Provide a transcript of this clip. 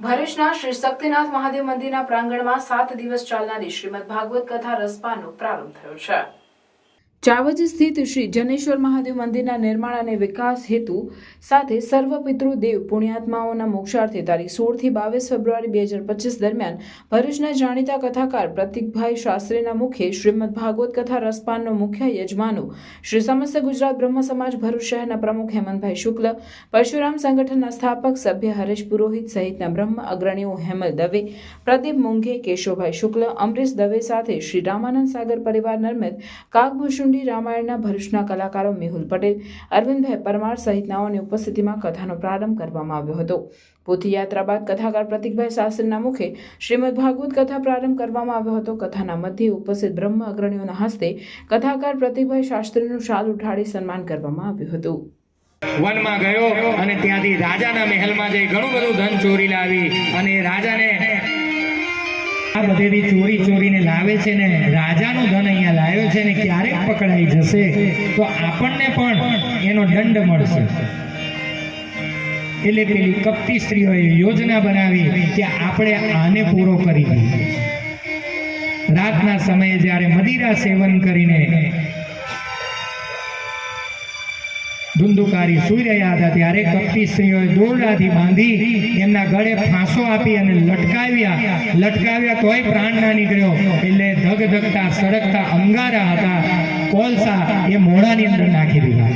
ભરૂચના શ્રી શક્તિનાથ મહાદેવ મંદિરના પ્રાંગણમાં 7 દિવસ ચાલનારી શ્રીમદ ભાગવત કથા રસપાનો પ્રારંભ થયો છે। ચાવજ સ્થિત શ્રી જનેશ્વર મહાદેવ મંદિરના નિર્માણ અને વિકાસ હેતુ સાથે સર્વ પિતૃ દેવ પુણ્યાત્માઓના મોક્ષાર્થે તારીખ 16 થી 22 ફેબ્રુઆરી 2025 દરમિયાન ભરૂચના જાણીતા કથાકાર પ્રતિકભાઈ શાસ્ત્રીના મુખે શ્રીમદ ભાગવત કથા રસપાનનો મુખ્ય યજમાનો શ્રી સમસ્ત ગુજરાત બ્રહ્મ સમાજ ભરૂચ શહેરના પ્રમુખ હેમંતભાઈ શુક્લ, પરશુરામ સંગઠનના સ્થાપક સભ્ય હરેશ પુરોહિત સહિતના બ્રહ્મ અગ્રણીઓ હેમલ દવે, પ્રદીપ મુંઘે, કેશવભાઈ શુક્લ, અમરીશ દવે સાથે શ્રી રામાનંદ સાગર પરિવાર નિર્મિત કાગભૂષણ રામાયણના ભરૂચના કલાકારો મેહુલ પટેલ, અરવિંદભાઈ પરમાર સહિતનાઓની ઉપસ્થિતિમાં કથાનો પ્રારંભ કરવામાં આવ્યો હતો। પોથીયાત્રા બાદ કથાકાર પ્રતિકભાઈ શાસ્ત્રીના મુખે શ્રીમદ ભાગવત કથા પ્રારંભ કરવામાં આવ્યો હતો। કથાના મધ્યે ઉપસ્થિત બ્રહ્મ અગ્રણીઓના હસ્તે કથાકાર પ્રતિકભાઈ શાસ્ત્રીનું શાલ ઉઠાડી સન્માન કરવામાં આવ્યું હતું। વનમાં ગયો અને ત્યાંથી રાજાના મહેલમાં જઈ ઘણું બધું ધન ચોરી લાવી અને રાજાને આ બધેથી ચોરીને લાવે છે ને રાજાનું ધન અહીંયા લાવ્યો છે ને ક્યારેક પકડાઈ જશે તો આપણને પણ એનો દંડ મળશે। એટલે પેલી કપટી સ્ત્રીઓએ યોજના બનાવી કે આપણે આને પૂરો કરી દઈએ। રાતના સમયે જ્યારે મદિરા સેવન કરીને ધુંધુકારી સુઈ રહ્યા હતા ત્યારે કપટી સ્ત્રીઓએ દોરડાથી બાંધી એમના ગળે ફાંસો આપી અને લટકાવ્યા તોય પ્રાણ ના નીકળ્યો। એટલે ધગધગતા સળગતા અંગારા હતા, કોલસા એ મોઢાની અંદર નાખી દીધા।